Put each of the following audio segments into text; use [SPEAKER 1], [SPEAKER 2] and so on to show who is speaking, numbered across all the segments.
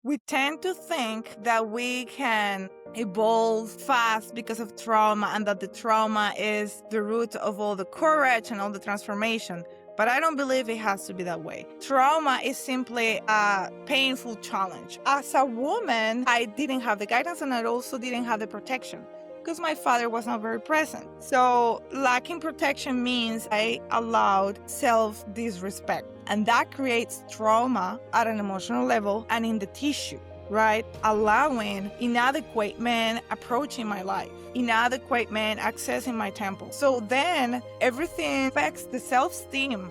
[SPEAKER 1] We tend to think that we can evolve fast because of trauma and that the trauma is the root of all the courage and all the transformation. But I don't believe it has to be that way. Trauma is simply a painful challenge. As a woman, I didn't have the guidance and I also didn't have the protection because my father was not very present. So lacking protection means I allowed self-disrespect. And that creates trauma at an emotional level and in the tissue, right? Allowing inadequate men approaching my life, inadequate men accessing my temple. So then everything affects the self-esteem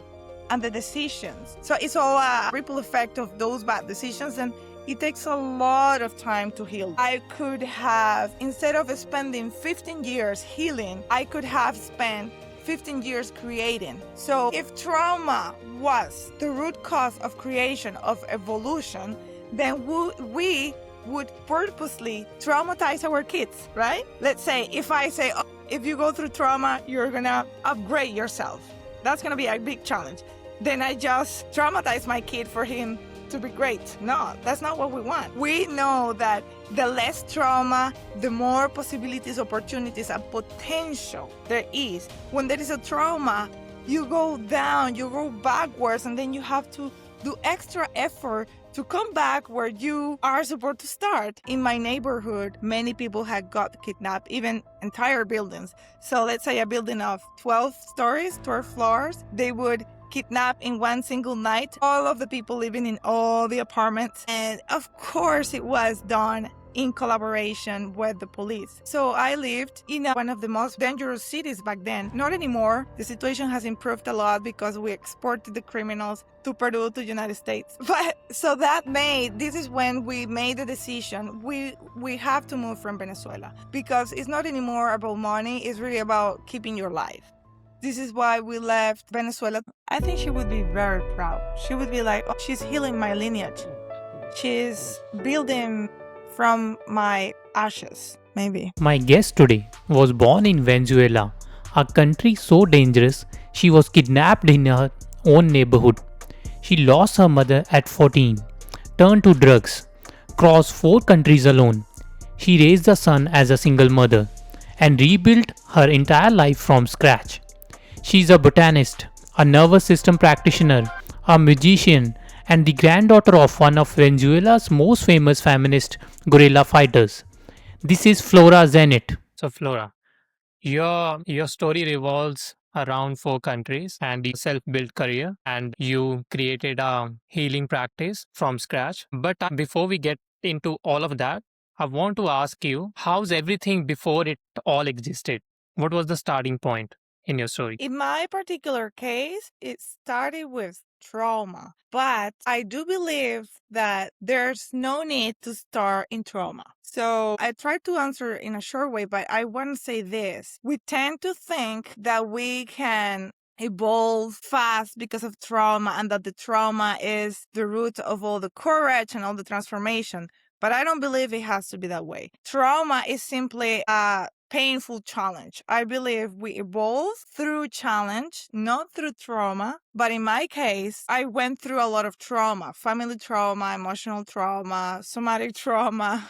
[SPEAKER 1] and the decisions. So it's all a ripple effect of those bad decisions, and it takes a lot of time to heal. I could have, instead of spending 15 years healing, I could have spent 15 years creating. So if trauma was the root cause of creation, of evolution, then we would purposely traumatize our kids, right? Let's say, if I say, oh, if you go through trauma, you're gonna upgrade yourself. That's gonna be a big challenge. Then I just traumatize my kid for him to be great. No, that's not what we want. We know that the less trauma, the more possibilities, opportunities, and potential there is. When there is a trauma, you go down, you go backwards, and then you have to do extra effort to come back where you are supposed to start. In my neighborhood, many people had got kidnapped, even entire buildings. So let's say a building of 12 stories, 12 floors, they would kidnap in one single night all of the people living in all the apartments. And of course it was done in collaboration with the police. So I lived in one of the most dangerous cities back then. Not anymore. The situation has improved a lot because we exported the criminals to Peru, to United States. But so this is when we made the decision. We have to move from Venezuela because it's not anymore about money. It's really about keeping your life. This is why we left Venezuela. I think she would be very proud. She would be like, oh, she's healing my lineage. She's building from my ashes, maybe.
[SPEAKER 2] My guest today was born in Venezuela, a country so dangerous she was kidnapped in her own neighborhood. She lost her mother at 14, turned to drugs, crossed 4 countries alone. She raised a son as a single mother and rebuilt her entire life from scratch. She's a botanist, a nervous system practitioner, a musician, and the granddaughter of one of Venezuela's most famous feminist guerrilla fighters. This is Flora Zenit. So, Flora, your story revolves around 4 countries and the self-built career, and you created a healing practice from scratch. But before we get into all of that, I want to ask you, how's everything before it all existed? What was the starting point in your story?
[SPEAKER 1] In my particular case, it started with trauma, but I do believe that there's no need to start in trauma. So I tried to answer in a short way, but I want to say this. We tend to think that we can evolve fast because of trauma and that the trauma is the root of all the courage and all the transformation. But I don't believe it has to be that way. Trauma is simply a painful challenge. I believe we evolve through challenge, not through trauma. But in my case, I went through a lot of trauma, family trauma, emotional trauma, somatic trauma.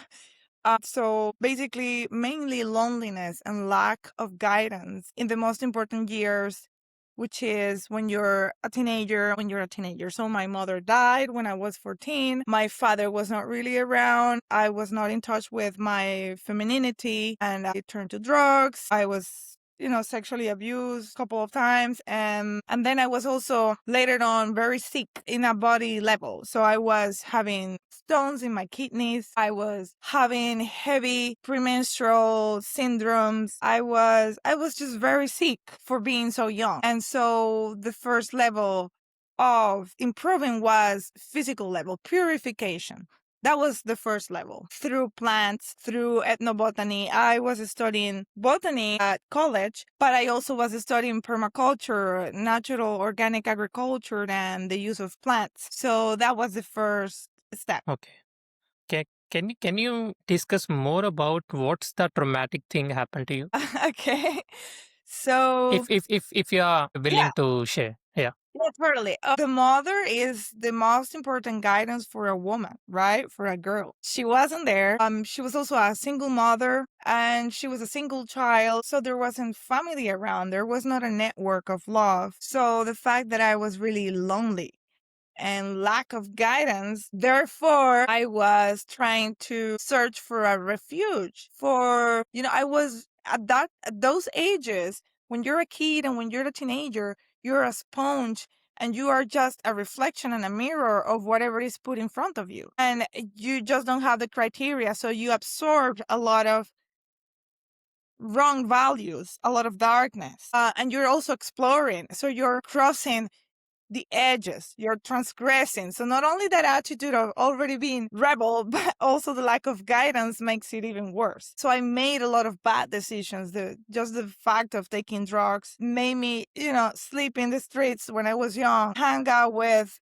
[SPEAKER 1] So basically, mainly loneliness and lack of guidance in the most important years, which is when you're a teenager. So my mother died when I was 14. My father was not really around. I was not in touch with my femininity and I turned to drugs. I was sexually abused a couple of times. And then I was also later on very sick in a body level. So I was having stones in my kidneys. I was having heavy premenstrual syndromes. I was just very sick for being so young. And so the first level of improving was physical level, purification. That was the first level. Through plants, through ethnobotany. I was studying botany at college, but I also was studying permaculture, natural organic agriculture, and the use of plants. So that was the first step.
[SPEAKER 2] Okay. Can you discuss more about what's the traumatic thing happened to you?
[SPEAKER 1] Okay. So
[SPEAKER 2] If you are willing
[SPEAKER 1] yeah,
[SPEAKER 2] to share. Yeah.
[SPEAKER 1] Yeah, totally. The mother is the most important guidance for a woman, right? For a girl. She wasn't there. She was also a single mother and she was a single child. So there wasn't family around. There was not a network of love. So the fact that I was really lonely and lack of guidance. Therefore, I was trying to search for a refuge for, I was at those ages when you're a kid and when you're a teenager, you're a sponge and you are just a reflection and a mirror of whatever is put in front of you. And you just don't have the criteria. So you absorb a lot of wrong values, a lot of darkness. And you're also exploring. So you're crossing the edges, you're transgressing. So not only that attitude of already being rebel, but also the lack of guidance makes it even worse. So I made a lot of bad decisions. Just the fact of taking drugs made me, sleep in the streets when I was young, hang out with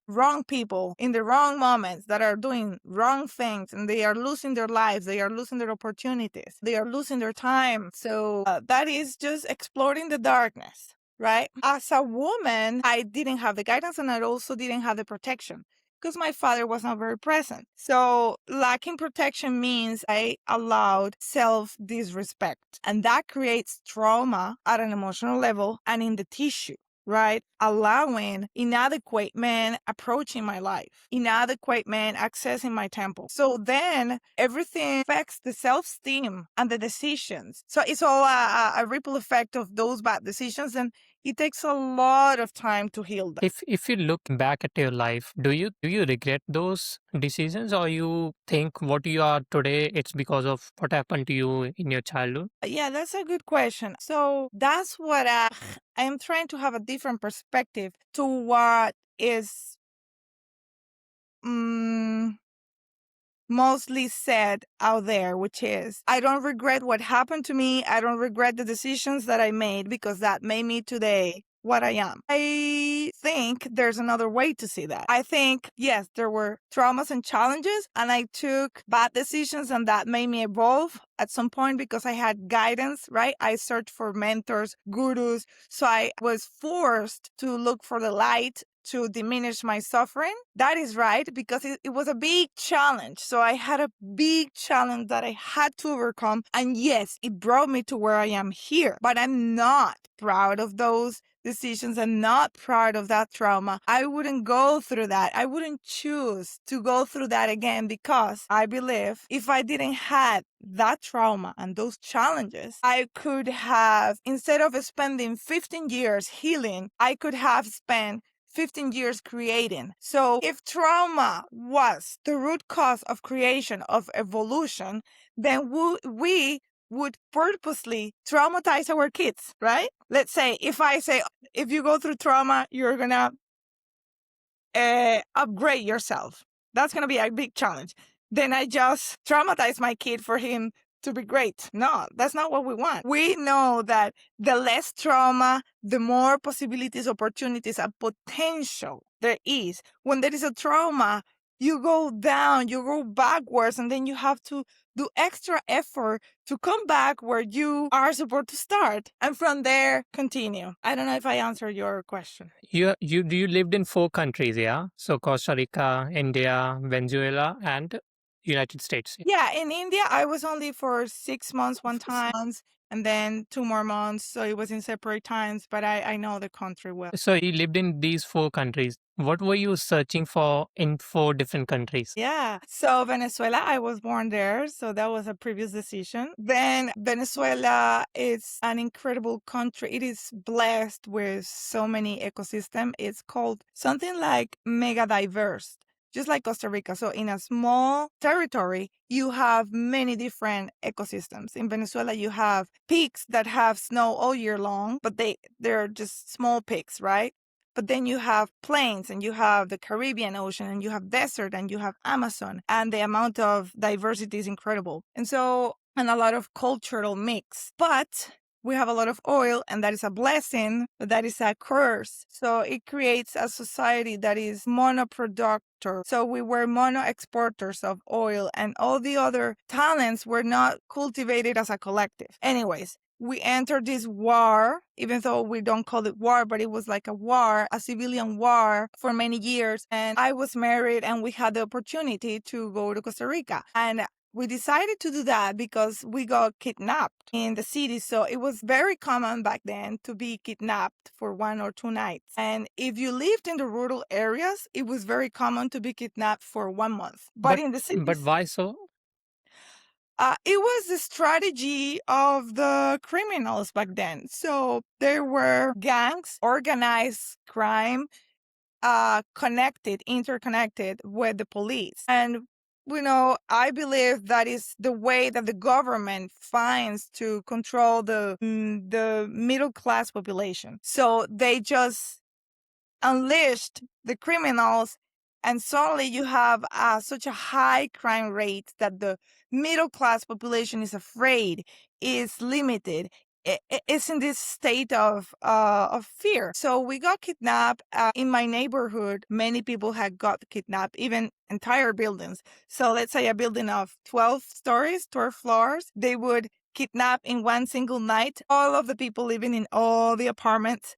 [SPEAKER 1] wrong people in the wrong moments that are doing wrong things and they are losing their lives, they are losing their opportunities, they are losing their time. So that is just exploring the darkness. Right? As a woman, I didn't have the guidance and I also didn't have the protection because my father was not very present. So lacking protection means I allowed self-disrespect, and that creates trauma at an emotional level and in the tissue. Right? Allowing inadequate men approaching my life, inadequate men accessing my temple. So then everything affects the self-esteem and the decisions. So it's all a ripple effect of those bad decisions, and it takes a lot of time to heal them.
[SPEAKER 2] If you look back at your life, do you regret those decisions, or you think what you are today it's because of what happened to you in your childhood?
[SPEAKER 1] Yeah, that's a good question. So that's what I am trying to have a different perspective to what is mostly said out there, which is I don't regret what happened to me. I don't regret the decisions that I made because that made me today what I am. I think there's another way to see that. I think, yes, there were traumas and challenges, and I took bad decisions, and that made me evolve at some point because I had guidance, right? I searched for mentors, gurus. So I was forced to look for the light to diminish my suffering. That is right, because it was a big challenge. So I had a big challenge that I had to overcome. And yes, it brought me to where I am here. But I'm not proud of those decisions. I'm not proud of that trauma. I wouldn't go through that. I wouldn't choose to go through that again because I believe if I didn't have that trauma and those challenges, I could have, instead of spending 15 years healing, I could have spent 15 years creating. So if trauma was the root cause of creation, of evolution, then we would purposely traumatize our kids, right? Let's say if you go through trauma, you're gonna upgrade yourself. That's gonna be a big challenge. Then I just traumatize my kid for him to be great. No, that's not what we want. We know that the less trauma, the more possibilities, opportunities, and potential there is. When there is a trauma, you go down, you go backwards, and then you have to do extra effort to come back where you are supposed to start. And from there, continue. I don't know if I answered your question.
[SPEAKER 2] You lived in 4 countries, yeah? So Costa Rica, India, Venezuela, and United States.
[SPEAKER 1] Yeah, in India, I was only for 6 months one time, and then 2 more months. So it was in separate times, but I know the country well.
[SPEAKER 2] So you lived in these 4 countries. What were you searching for in 4 different countries?
[SPEAKER 1] Yeah. So Venezuela, I was born there. So that was a previous decision. Then Venezuela is an incredible country. It is blessed with so many ecosystem. It's called something like mega diverse, just like Costa Rica. So in a small territory, you have many different ecosystems. In Venezuela, you have peaks that have snow all year long, but they're just small peaks, right? But then you have plains and you have the Caribbean Ocean and you have desert and you have Amazon, and the amount of diversity is incredible. And a lot of cultural mix. But we have a lot of oil, and that is a blessing, but that is a curse. So it creates a society that is monoproductor. So we were mono exporters of oil, and all the other talents were not cultivated as a collective. Anyways, we entered this war, even though we don't call it war, but it was like a war, a civilian war for many years. And I was married and we had the opportunity to go to Costa Rica. And we decided to do that because we got kidnapped in the city. So it was very common back then to be kidnapped for 1 or 2 nights. And if you lived in the rural areas, it was very common to be kidnapped for 1 month. But in the
[SPEAKER 2] but
[SPEAKER 1] cities,
[SPEAKER 2] why so?
[SPEAKER 1] it was the strategy of the criminals back then. So there were gangs, organized crime, interconnected with the police. And, I believe that is the way that the government finds to control the middle class population. So they just unleashed the criminals, and suddenly you have such a high crime rate that the middle class population is afraid, is limited, is in this state of fear. So we got kidnapped. In my neighborhood, many people had got kidnapped, even entire buildings. So let's say a building of 12 stories, 12 floors, they would kidnap in one single night all of the people living in all the apartments.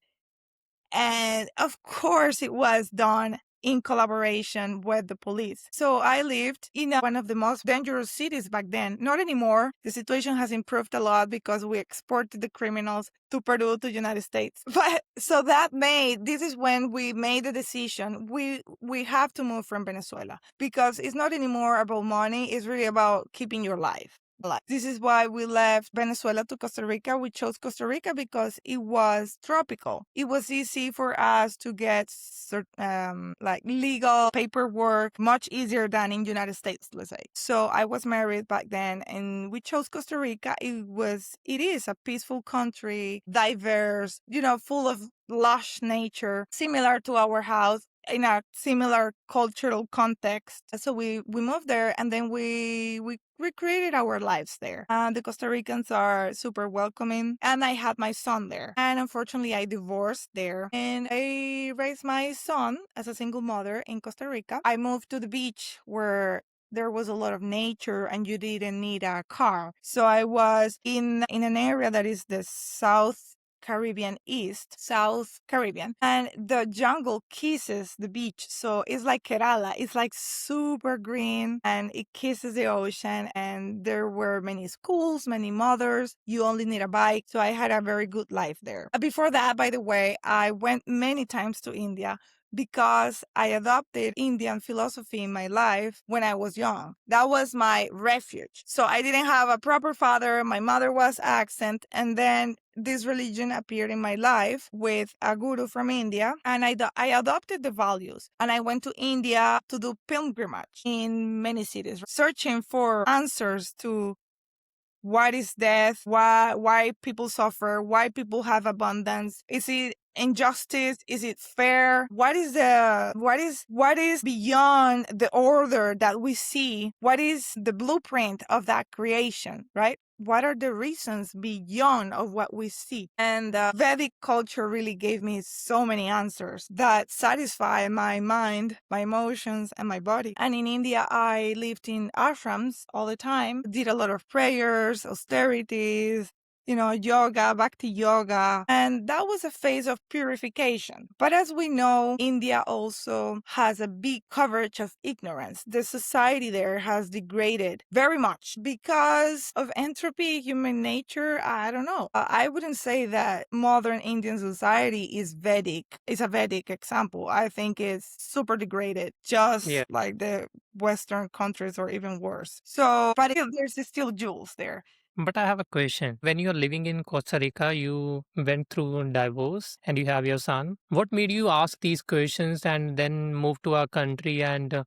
[SPEAKER 1] And of course, it was done in collaboration with the police. So I lived in one of the most dangerous cities back then. Not anymore. The situation has improved a lot because we exported the criminals to Peru, to United States. But so this is when we made the decision. We have to move from Venezuela because it's not anymore about money. It's really about keeping your life. This is why we left Venezuela to Costa Rica. We chose Costa Rica because it was tropical. It was easy for us to get like legal paperwork, much easier than in United States, let's say. So I was married back then, and we chose Costa Rica. It is a peaceful country, diverse, full of lush nature, similar to our house, in a similar cultural context. So we moved there, and then we recreated our lives there. And the Costa Ricans are super welcoming, and I had my son there. And unfortunately, I divorced there, and I raised my son as a single mother in Costa Rica. I moved to the beach where there was a lot of nature and you didn't need a car. So I was in an area that is the South Caribbean, and the jungle kisses the beach. So it's like Kerala. It's like super green and it kisses the ocean. And there were many schools, many mothers. You only need a bike. So I had a very good life there. Before that, by the way, I went many times to India because I adopted Indian philosophy in my life when I was young. That was my refuge. So I didn't have a proper father. My mother was accent. And then this religion appeared in my life with a guru from India, and I adopted the values. And I went to India to do pilgrimage in many cities, searching for answers to what is death, why people suffer, why people have abundance. Is it injustice? Is it fair? What is beyond the order that we see? What is the blueprint of that creation, right? What are the reasons beyond of what we see? And Vedic culture really gave me so many answers that satisfy my mind, my emotions, and my body. And in India, I lived in ashrams all the time, did a lot of prayers, austerities, yoga, bhakti yoga. And that was a phase of purification. But as we know, India also has a big coverage of ignorance. The society there has degraded very much because of entropy, human nature. I don't know. I wouldn't say that modern Indian society is Vedic. It's a Vedic example. I think it's super degraded, just
[SPEAKER 2] Yeah.
[SPEAKER 1] like the Western countries or even worse. So, but there's still jewels there.
[SPEAKER 2] But I have a question. When you're living in Costa Rica, you went through divorce and you have your son. What made you ask these questions and then move to our country and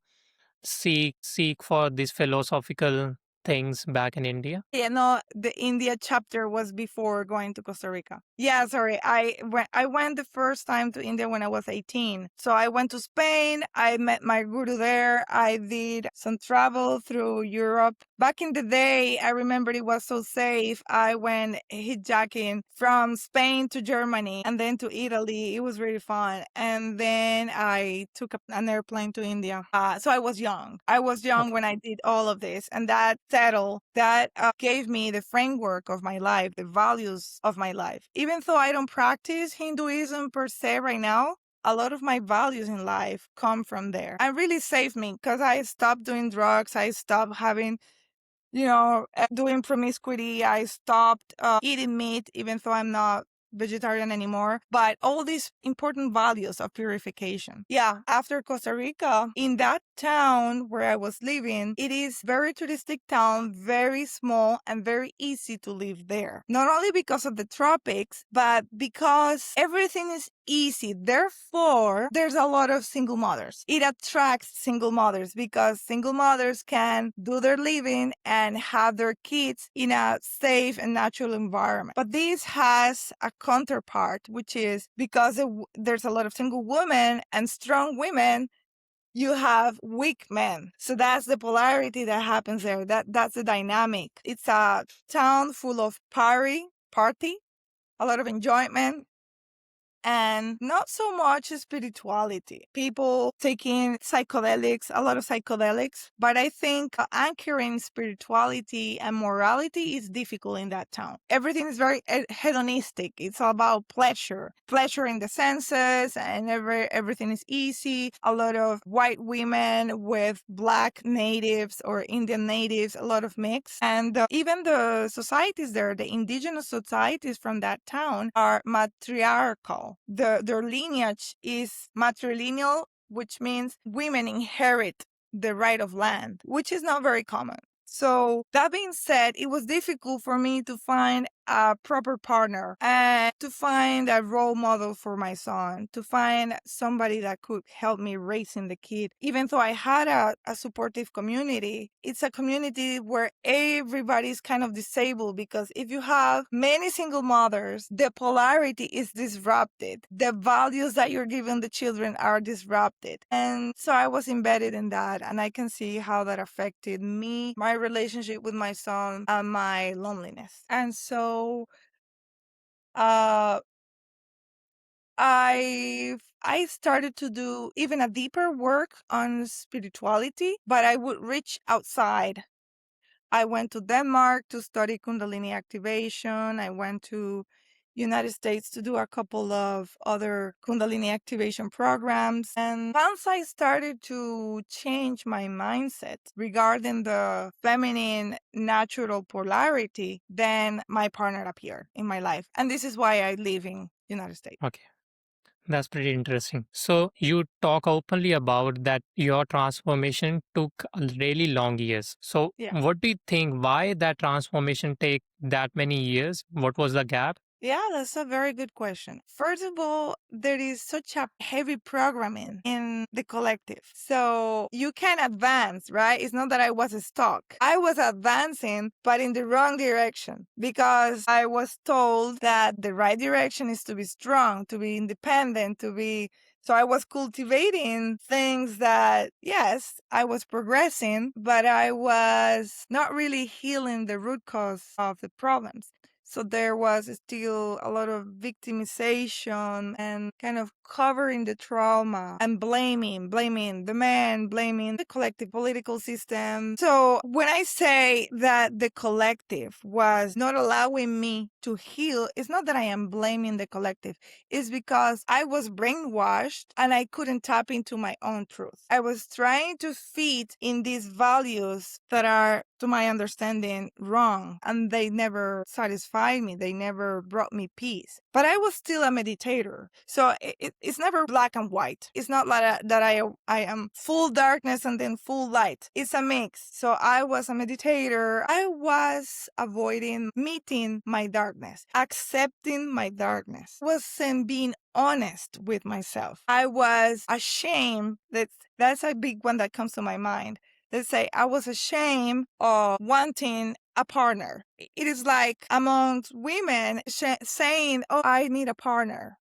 [SPEAKER 2] seek for these philosophical things back in India?
[SPEAKER 1] Yeah, no, the India chapter was before going to Costa Rica. Yeah, sorry. I went the first time to India when I was 18. So I went to Spain. I met my guru there. I did some travel through Europe. Back in the day, I remember it was so safe. I went hitchhiking from Spain to Germany and then to Italy. It was really fun. And then I took an airplane to India. So I was young. I was young
[SPEAKER 2] Okay.
[SPEAKER 1] when I did all of this. And that settled, that gave me the framework of my life, the values of my life. Even though I don't practice Hinduism per se right now, a lot of my values in life come from there. And really saved me because I stopped doing drugs. I stopped having doing promiscuity. I stopped eating meat, even though I'm not vegetarian anymore. But all these important values of purification. Yeah, after Costa Rica, in that town where I was living, it is very touristic town, very small and very easy to live there. Not only because of the tropics, but because everything is easy. Therefore, there's a lot of single mothers. It attracts single mothers because single mothers can do their living and have their kids in a safe and natural environment. But this has a counterpart, which is because there's a lot of single women and strong women, you have weak men. So that's the polarity that happens there. That's the dynamic. It's a town full of party, a lot of enjoyment, and not so much spirituality. People taking psychedelics, a lot of psychedelics, but I think anchoring spirituality and morality is difficult in that town. Everything is very hedonistic. It's all about pleasure in the senses, and everything is easy. A lot of white women with black natives or Indian natives, a lot of mix. And even the societies there, the indigenous societies from that town are matriarchal. Their lineage is matrilineal, which means women inherit the right of land, which is not very common. So that being said, it was difficult for me to find a proper partner and to find a role model for my son, to find somebody that could help me raising the kid. Even though I had a supportive community, it's a community where everybody's kind of disabled because if you have many single mothers, the polarity is disrupted. The values that you're giving the children are disrupted. And so I was embedded in that, and I can see how that affected me, my relationship with my son, and my loneliness. And so uh I started to do even a deeper work on spirituality, but I would reach outside. I went to Denmark to study Kundalini activation. I went to United States to do a couple of other Kundalini activation programs. And once I started to change my mindset regarding the feminine natural polarity, then my partner appeared in my life. And this is why I live in United States.
[SPEAKER 2] Okay. That's pretty interesting. So you talk openly about that your transformation took really long years. So
[SPEAKER 1] Yeah.
[SPEAKER 2] what do you think? Why that transformation take that many years? What was the gap?
[SPEAKER 1] Yeah, that's a very good question. First of all, there is such a heavy programming in the collective. So you can advance, right? It's not that I was stuck. I was advancing, but in the wrong direction because I was told that the right direction is to be strong, to be independent, to be. So I was cultivating things that, yes, I was progressing, but I was not really healing the root cause of the problems. So there was still a lot of victimization and kind of covering the trauma and blaming the man, blaming the collective political system. So when I say that the collective was not allowing me to heal, it's not that I am blaming the collective. It's because I was brainwashed and I couldn't tap into my own truth. I was trying to fit in these values that are, to my understanding, wrong, and they never satisfied me. They never brought me peace. But I was still a meditator, so it's never black and white. It's not like that I am full darkness and then full light. It's a mix. So I was a meditator. I was avoiding meeting my darkness, accepting my darkness. Wasn't being honest with myself. I was ashamed. That's a big one that comes to my mind. Let's say I was ashamed of wanting a partner. It is like amongst women saying, "Oh, I need a partner."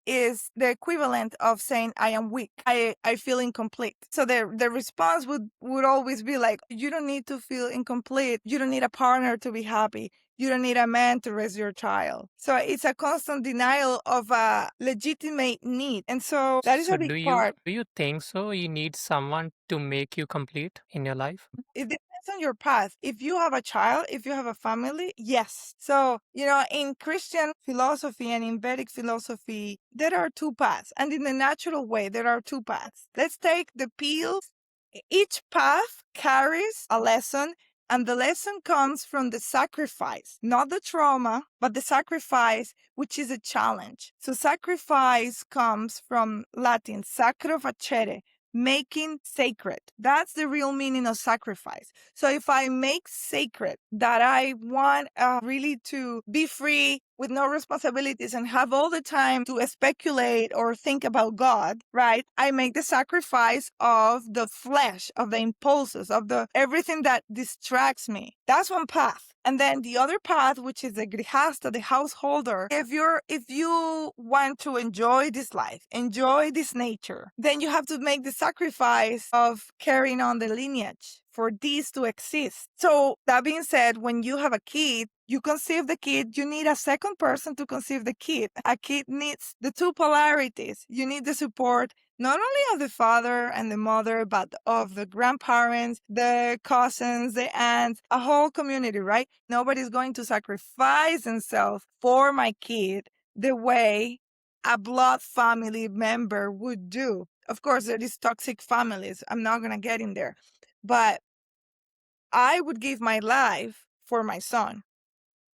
[SPEAKER 1] is the equivalent of saying I am weak. I feel incomplete. So the response would always be like, you don't need to feel incomplete. You don't need a partner to be happy. You don't need a man to raise your child. So it's a constant denial of a legitimate need. And so that is
[SPEAKER 2] So
[SPEAKER 1] a big part.
[SPEAKER 2] do you think so? You need someone to make you complete in your life?
[SPEAKER 1] It depends on your path. If you have a child, if you have a family, yes. So, in Christian philosophy and in Vedic philosophy, there are two paths. And in the natural way, there are two paths. Let's take the pills. Each path carries a lesson, and the lesson comes from the sacrifice, not the trauma, but the sacrifice, which is a challenge. So sacrifice comes from Latin, sacro facere, making sacred. That's the real meaning of sacrifice. So if I make sacred that I want really to be free with no responsibilities and have all the time to speculate or think about God, right? I make the sacrifice of the flesh, of the impulses, of the everything that distracts me. That's one path. And then the other path, which is the grihasta, the householder, if you want to enjoy this life, enjoy this nature, then you have to make the sacrifice of carrying on the lineage for these to exist. So that being said, when you have a kid, you conceive the kid, you need a second person to conceive the kid. A kid needs the two polarities. You need the support not only of the father and the mother, but of the grandparents, the cousins, the aunts, a whole community, right? Nobody's going to sacrifice themselves for my kid the way a blood family member would do. Of course, there is toxic families. I'm not going to get in there. But I would give my life for my son.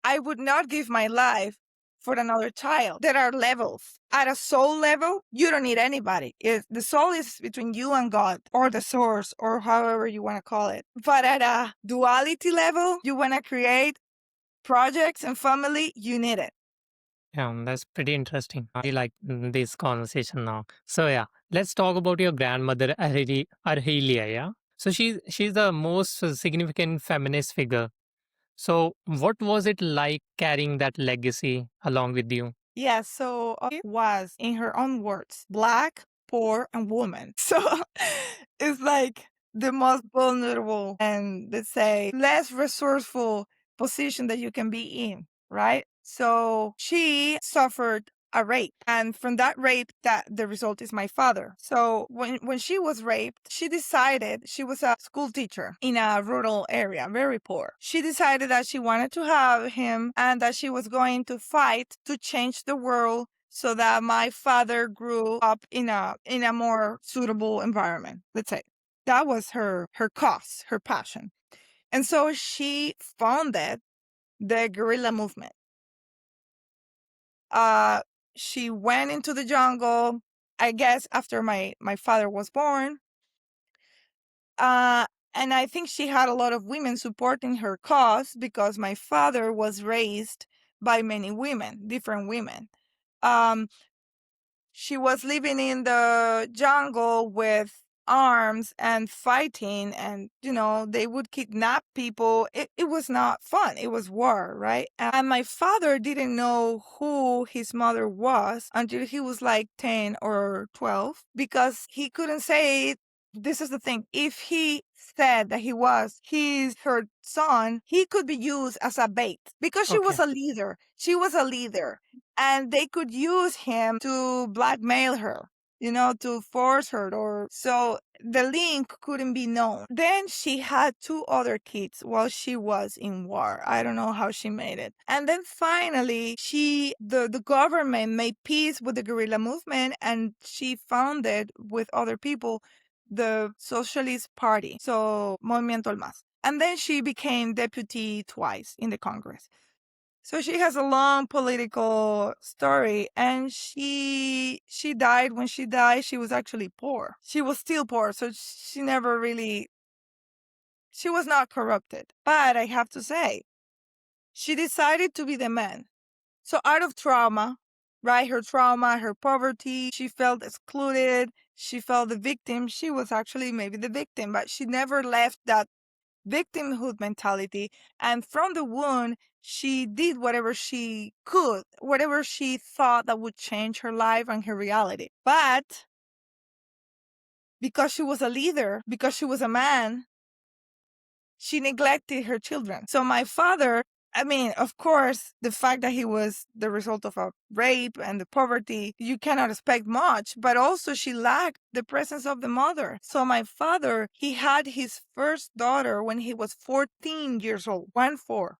[SPEAKER 1] I would not give my life for another child. There are levels. At a soul level, you don't need anybody. The soul is between you and God, or the source, or however you want to call it. But at a duality level, you want to create projects and family, you need it.
[SPEAKER 2] Yeah, that's pretty interesting. I like this conversation now. So yeah, let's talk about your grandmother Argelia. Yeah, so she's the most significant feminist figure. So what was it like carrying that legacy along with you?
[SPEAKER 1] Yeah, so it was, in her own words, black, poor, and woman. So it's like the most vulnerable and, let's say, less resourceful position that you can be in, right? So she suffered a rape, and from that rape, that the result is my father. So when she was raped, she decided, she was a school teacher in a rural area, very poor. She decided that she wanted to have him and that she was going to fight to change the world so that my father grew up in a more suitable environment, let's say. That was her cause, her passion. And so she founded the guerrilla movement. uh she went into the jungle, I guess, after my father was born. uh and I think she had a lot of women supporting her cause because my father was raised by many women, different women. um she was living in the jungle with arms and fighting, and they would kidnap people. It was not fun, it was war, right? And my father didn't know who his mother was until he was like 10 or 12, because he couldn't say it. This is the thing, if he said that he was her son, he could be used as a bait, because she was
[SPEAKER 2] Okay.
[SPEAKER 1] a leader. She was a leader, and they could use him to blackmail her, to force her, or so the link couldn't be known. Then she had two other kids while she was in war. I don't know how she made it. And then finally, the government made peace with the guerrilla movement, and she founded with other people the Socialist Party, so Movimiento al Mas. And then she became deputy twice in the Congress. So she has a long political story, and she died. When she died, she was actually poor. She was still poor, so she never really, she was not corrupted. But I have to say, she decided to be the man. So out of trauma, right? Her trauma, her poverty, she felt excluded. She felt the victim. She was actually maybe the victim, but she never left that victimhood mentality. And from the wound, she did whatever she could, whatever she thought that would change her life and her reality. But because she was a leader, because she was a man, she neglected her children. So my father, I mean, of course, the fact that he was the result of a rape and the poverty, you cannot expect much, but also she lacked the presence of the mother. So my father, he had his first daughter when he was 14 years old, 1-4.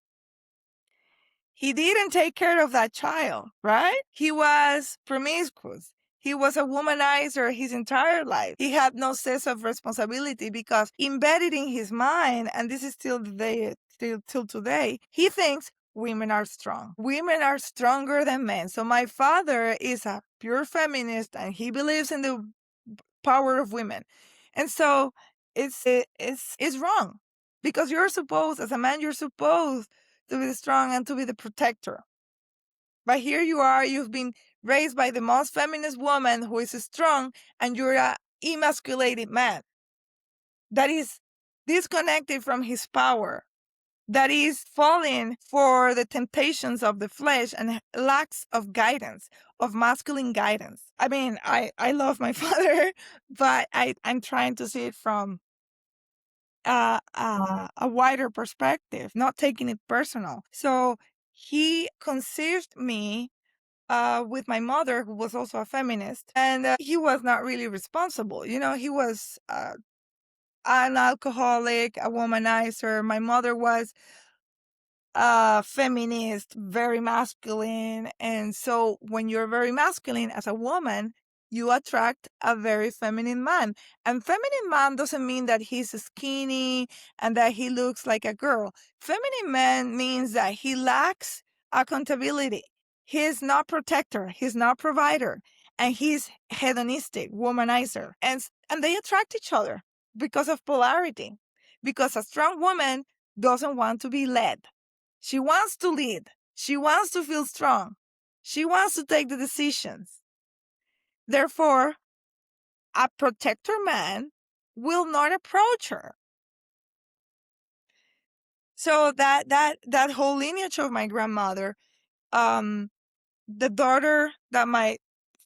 [SPEAKER 1] He didn't take care of that child, right? He was promiscuous. He was a womanizer his entire life. He had no sense of responsibility because embedded in his mind, and this is still the day, till today, he thinks women are strong. Women are stronger than men. So my father is a pure feminist and he believes in the power of women. And so it's wrong because you're supposed, as a man, you're supposed to be strong and to be the protector. But here you are, you've been raised by the most feminist woman who is strong, and you're a emasculated man that is disconnected from his power, that is falling for the temptations of the flesh and lacks of guidance, of masculine guidance. I mean, I love my father, but I'm trying to see it from a wider perspective, not taking it personal. So he conceived me with my mother, who was also a feminist, and he was not really responsible. You know, he was an alcoholic, a womanizer. My mother was feminist, very masculine. And so when you're very masculine as a woman, you attract a very feminine man. And feminine man doesn't mean that he's skinny and that he looks like a girl. Feminine man means that he lacks accountability. He's not protector, he's not provider, and he's hedonistic, womanizer. And they attract each other because of polarity. Because a strong woman doesn't want to be led. She wants to lead. She wants to feel strong. She wants to take the decisions. Therefore, a protector man will not approach her. So that whole lineage of my grandmother, the daughter that my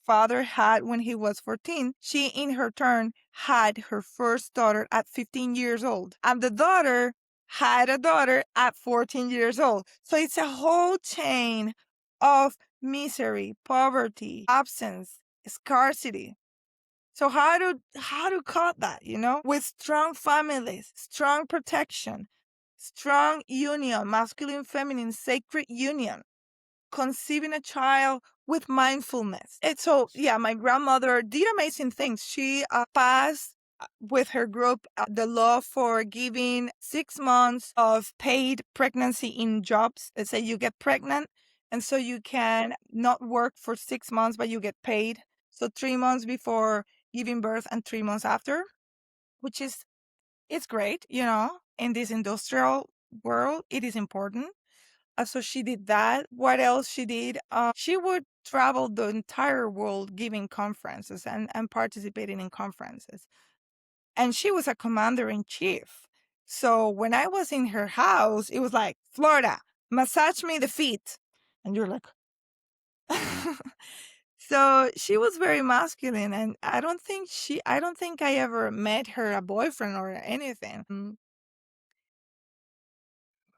[SPEAKER 1] father had when he was 14, she in her turn had her first daughter at 15 years old. And the daughter had a daughter at 14 years old. So it's a whole chain of misery, poverty, absence, scarcity. So how to cut that, you know? With strong families, strong protection, strong union, masculine, feminine, sacred union, conceiving a child with mindfulness. And so, yeah, my grandmother did amazing things. She passed with her group the law for giving 6 months of paid pregnancy in jobs. Let's say you get pregnant, and so you can not work for 6 months, but you get paid. So 3 months before giving birth and 3 months after, which is, it's great, you know, in this industrial world, it is important. So she did that. What else she did? She would travel the entire world giving conferences and participating in conferences. And she was a commander in chief. So when I was in her house, it was like, Florida, massage me the feet. And you're like, so she was very masculine. And I don't think I ever met her a boyfriend or anything.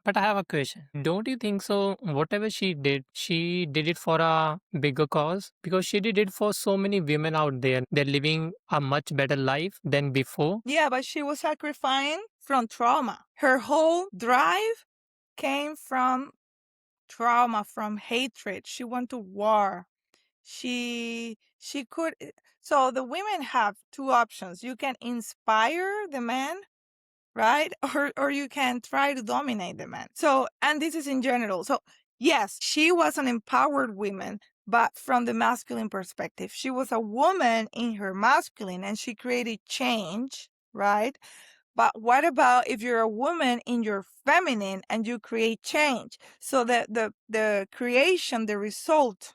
[SPEAKER 2] But I have a question. Don't you think so? Whatever she did it for a bigger cause because she did it for so many women out there. They're living a much better life than before.
[SPEAKER 1] Yeah, but she was sacrificing from trauma. Her whole drive came from trauma, from hatred. She went to war. She could, so the women have two options. You can inspire the man, right? Or you can try to dominate the man. So, and this is in general. So yes, she was an empowered woman, but from the masculine perspective. She was a woman in her masculine and she created change, right? But what about if you're a woman in your feminine and you create change? So that the creation, the result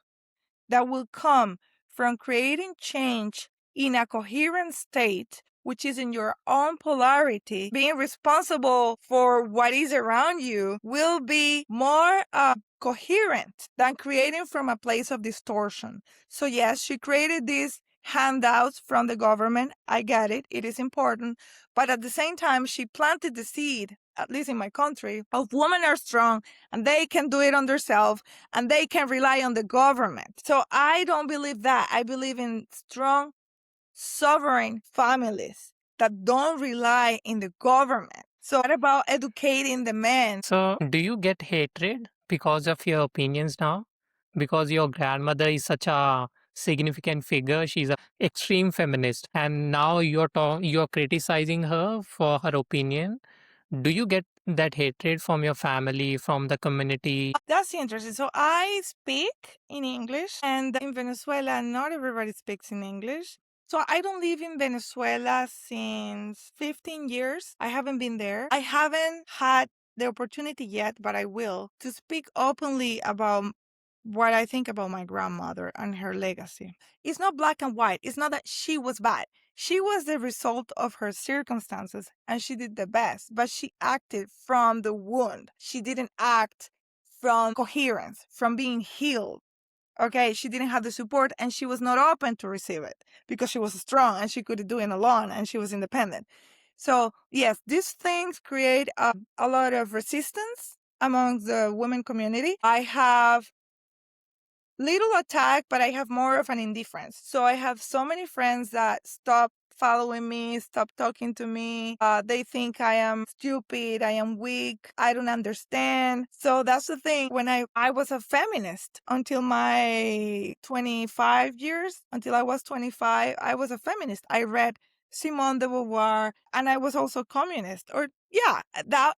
[SPEAKER 1] that will come from creating change in a coherent state which is in your own polarity, being responsible for what is around you, will be more coherent than creating from a place of distortion. So yes, she created these handouts from the government. I get it. It is important. But at the same time, she planted the seed, at least in my country, of women are strong and they can do it on themselves and they can rely on the government. So I don't believe that. I believe in strong, sovereign families that don't rely in the government. So what about educating the men?
[SPEAKER 2] So, do you get hatred because of your opinions now? Because your grandmother is such a significant figure, she's a extreme feminist, and now you're criticizing her for her opinion. Do you get that hatred from your family, from the community?
[SPEAKER 1] That's interesting. So I speak in English, and in Venezuela, not everybody speaks in English. So I don't live in Venezuela since 15 years. I haven't been there. I haven't had the opportunity yet, but I will, to speak openly about what I think about my grandmother and her legacy. It's not black and white. It's not that she was bad. She was the result of her circumstances and she did the best, but she acted from the wound. She didn't act from coherence, from being healed. Okay, she didn't have the support and she was not open to receive it because she was strong and she could do it alone and she was independent. So, yes, these things create a lot of resistance among the women community. I have little attack, but I have more of an indifference. So I have so many friends that stop following me, stop talking to me. They think I am stupid, I am weak, I don't understand. So that's the thing. When I was a feminist until my 25 years, until I was 25, I was a feminist. I read Simone de Beauvoir, and I was also communist. Or yeah, that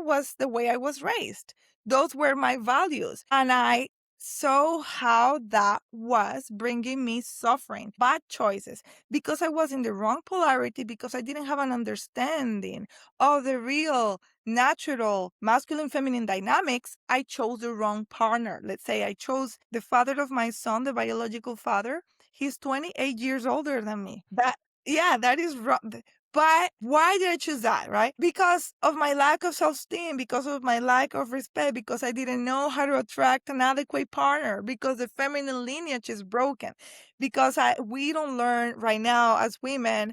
[SPEAKER 1] was the way I was raised. Those were my values, and I saw how that was bringing me suffering, bad choices, because I was in the wrong polarity, because I didn't have an understanding of the real natural masculine feminine dynamics. I chose the wrong partner. Let's say I chose the father of my son, the biological father. He's 28 years older than me. That is wrong. But why did I choose that, right? Because of my lack of self-esteem, because of my lack of respect, because I didn't know how to attract an adequate partner, because the feminine lineage is broken, because we don't learn right now as women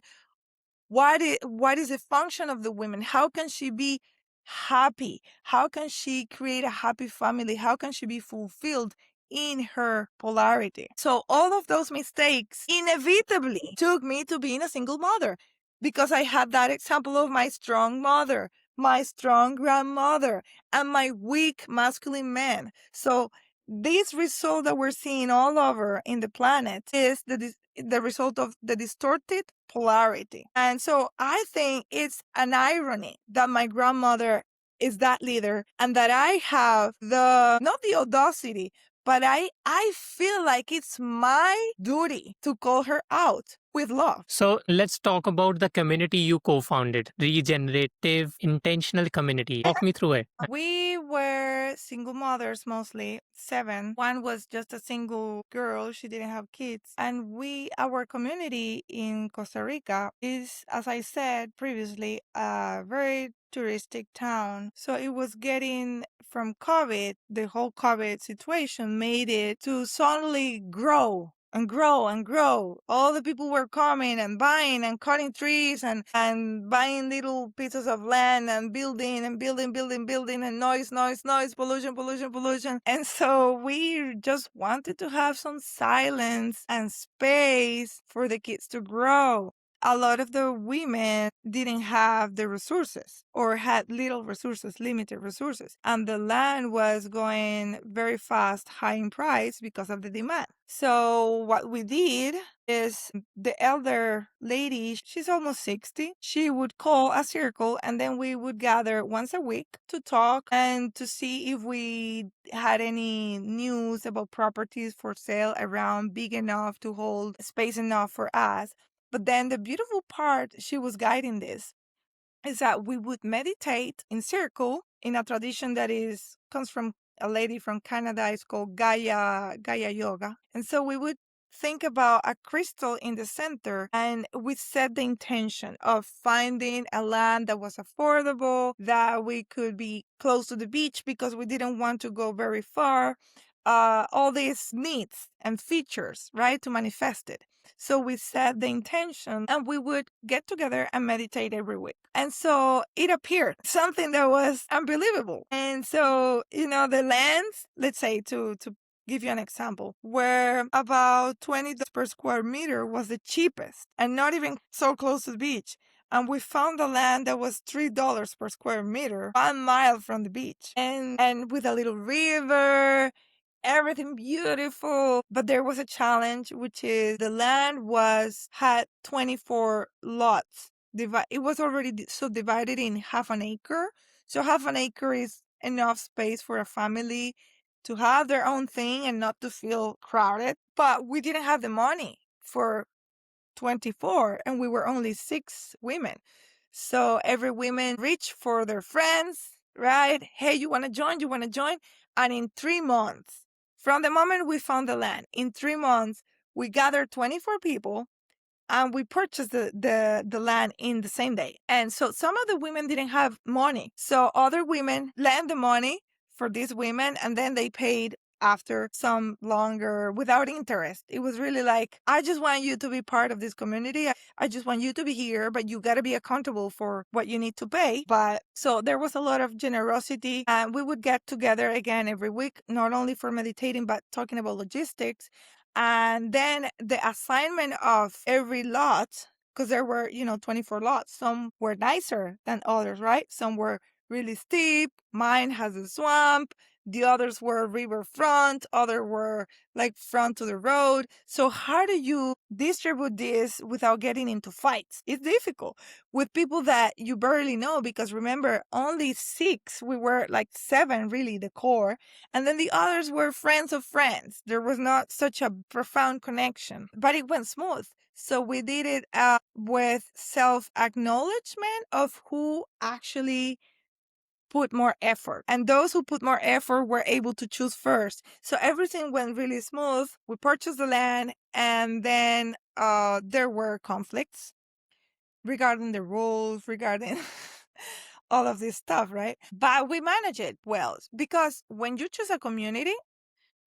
[SPEAKER 1] what is the function of the woman? How can she be happy? How can she create a happy family? How can she be fulfilled in her polarity? So all of those mistakes inevitably took me to being a single mother because I had that example of my strong mother, my strong grandmother, and my weak masculine man. So this result that we're seeing all over in the planet is the result of the distorted polarity. And so I think it's an irony that my grandmother is that leader and that I have not the audacity, but I feel like it's my duty to call her out with love. So let's talk about the community you co-founded, Regenerative Intentional Community. Walk me through it. We were single mothers mostly, 7. One was just a single girl, she didn't have kids. And our community in Costa Rica is, as I said previously, a very touristic town. So it was getting from COVID, the whole COVID situation made it to suddenly grow and grow and grow. All the people were coming and buying and cutting trees and buying little pieces of land and building and building and noise, pollution. And so we just wanted to have some silence and space for the kids to grow. A lot of the women didn't have the resources or had little resources, limited resources. And the land was going very fast, high in price because of the demand. So what we did is the elder lady, she's almost 60, she would call a circle and then we would gather once a week to talk and to see if we had any news about properties for sale around big enough to hold space enough for us. But then the beautiful part, she was guiding this, is that we would meditate in circle in a tradition that comes from a lady from Canada. It's called Gaia Yoga. And so we would think about a crystal in the center, and we set the intention of finding a land that was affordable, that we could be close to the beach because we didn't want to go very far. All these needs and features, right, to manifest it. So we set the intention and we would get together and meditate every week. And so it appeared something that was unbelievable. And so, the lands, let's say to give you an example, where about $20 per square meter was the cheapest and not even so close to the beach. And we found a land that was $3 per square meter, 1 mile from the beach, and with a little river, everything beautiful. But there was a challenge, which is the land had 24 lots. It was already subdivided in half an acre. So half an acre is enough space for a family to have their own thing and not to feel crowded. But we didn't have the money for 24, and we were only 6 women. So every woman reached for their friends, right? Hey, you want to join? You want to join? And in 3 months, from the moment we found the land, in 3 months, we gathered 24 people and we purchased the land in the same day. And so some of the women didn't have money. So other women lent the money for these women, and then they paid after some longer without interest. It was really like, I just want you to be part of this community. I just want you to be here, but you got to be accountable for what you need to pay. But so there was a lot of generosity, and we would get together again every week, not only for meditating, but talking about logistics. And then the assignment of every lot, because there were, 24 lots. Some were nicer than others, right? Some were really steep. Mine has a swamp. The others were riverfront. Other were like front to the road. So how do you distribute this without getting into fights? It's difficult with people that you barely know, because remember, only 6. We were like 7, really, the core. And then the others were friends of friends. There was not such a profound connection, but it went smooth. So we did it with self-acknowledgement of who actually put more effort. And those who put more effort were able to choose first. So everything went really smooth. We purchased the land, and then there were conflicts regarding the rules, regarding all of this stuff, right? But we manage it well, because when you choose a community,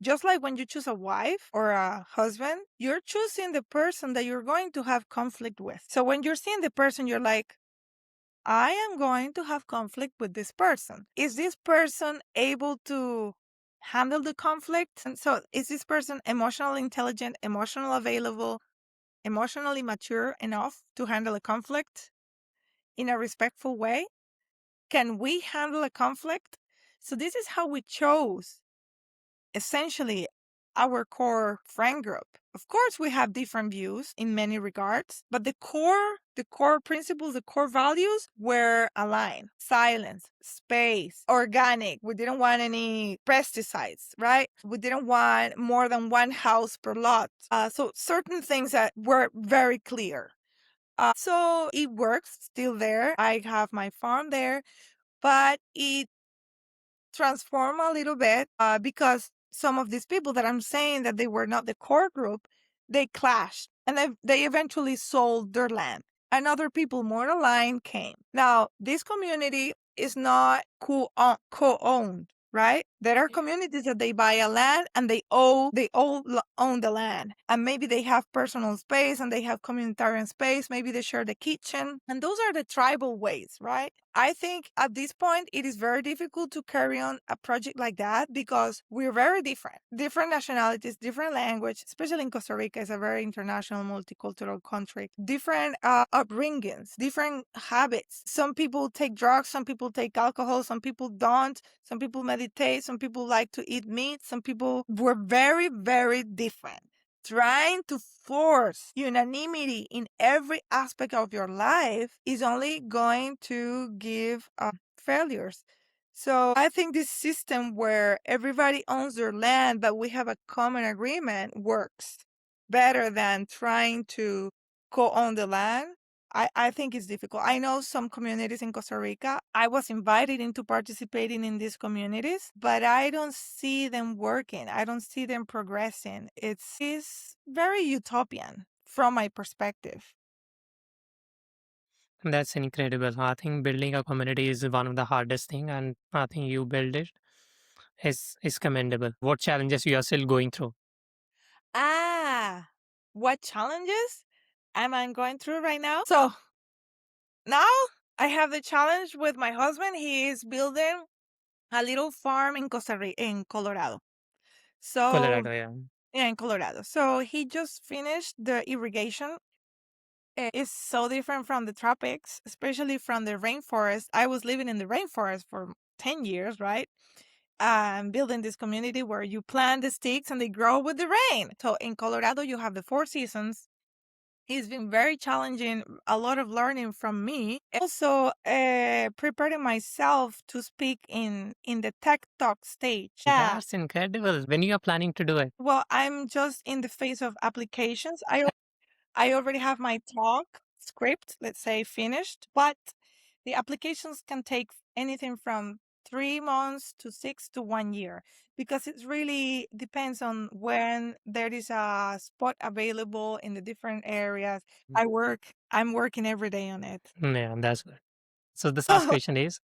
[SPEAKER 1] just like when you choose a wife or a husband, you're choosing the person that you're going to have conflict with. So when you're seeing the person, you're like, I am going to have conflict with this person. Is this person able to handle the conflict? And so is this person emotionally intelligent, emotionally available, emotionally mature enough to handle a conflict in a respectful way? Can we handle a conflict? So this is how we chose essentially our core friend group. Of course, we have different views in many regards, but the core principles, the core values were aligned. Silence, space, organic. We didn't want any pesticides, right? We didn't want more than 1 house per lot. So certain things that were very clear. So it works still there. I have my farm there, but it transform a little bit because some of these people that I'm saying that they were not the core group, they clashed, and they eventually sold their land. And other people more aligned came. Now, this community is not co-owned, right? There are communities that they buy a land and they all own the land. And maybe they have personal space and they have communitarian space. Maybe they share the kitchen. And those are the tribal ways, right? I think at this point, it is very difficult to carry on a project like that because we're very different nationalities, different language, especially in Costa Rica. It's a very international, multicultural country, different upbringings, different habits. Some people take drugs, some people take alcohol, some people don't, some people meditate, some people like to eat meat, some people were very, very different. Trying to force unanimity in every aspect of your life is only going to give failures. So I think this system where everybody owns their land, but we have a common agreement works better than trying to co-own the land. I think it's difficult. I know some communities in Costa Rica. I was invited into participating in these communities, but I don't see them working. I don't see them progressing. It's very utopian from my perspective.
[SPEAKER 3] That's incredible. I think building a community is one of the hardest thing, and I think you build it is commendable. What challenges you are still going through?
[SPEAKER 1] Ah, what challenges am I going through right now? So now I have the challenge with my husband. He is building a little farm in in Colorado. So
[SPEAKER 3] Colorado, yeah.
[SPEAKER 1] yeah, in Colorado. So he just finished the irrigation. It's so different from the tropics, especially from the rainforest. I was living in the rainforest for 10 years, right? Building this community where you plant the sticks and they grow with the rain. So in Colorado, you have the 4 seasons. It's been very challenging, a lot of learning from me. Also, preparing myself to speak in the tech talk stage. Yeah.
[SPEAKER 3] That's incredible. When you are planning to do it?
[SPEAKER 1] Well, I'm just in the phase of applications. I already have my talk script, let's say, finished, but the applications can take anything from 3 months to 6 to 1 year because it really depends on when there is a spot available in the different areas. I'm working every day on it.
[SPEAKER 3] Yeah, that's good. So the last question is,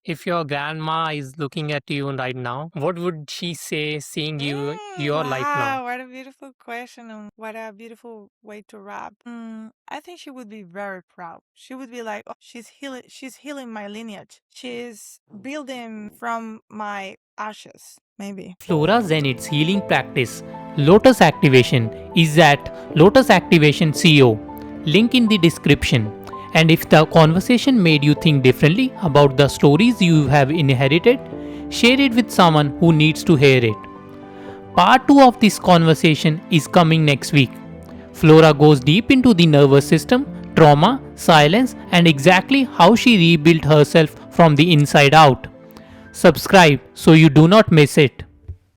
[SPEAKER 3] if your grandma is looking at you right now, what would she say seeing your life now?
[SPEAKER 1] Wow, what a beautiful question and what a beautiful way to wrap. I think she would be very proud. She would be like, "Oh, she's healing my lineage. She's building from my ashes." Maybe.
[SPEAKER 2] Flora Zenit's healing practice, Lotus Activation, is at Lotus Activation CO. Link in the description. And if the conversation made you think differently about the stories you have inherited, share it with someone who needs to hear it. Part 2 of this conversation is coming next week. Flora goes deep into the nervous system, trauma, silence, and exactly how she rebuilt herself from the inside out. Subscribe so you do not miss it.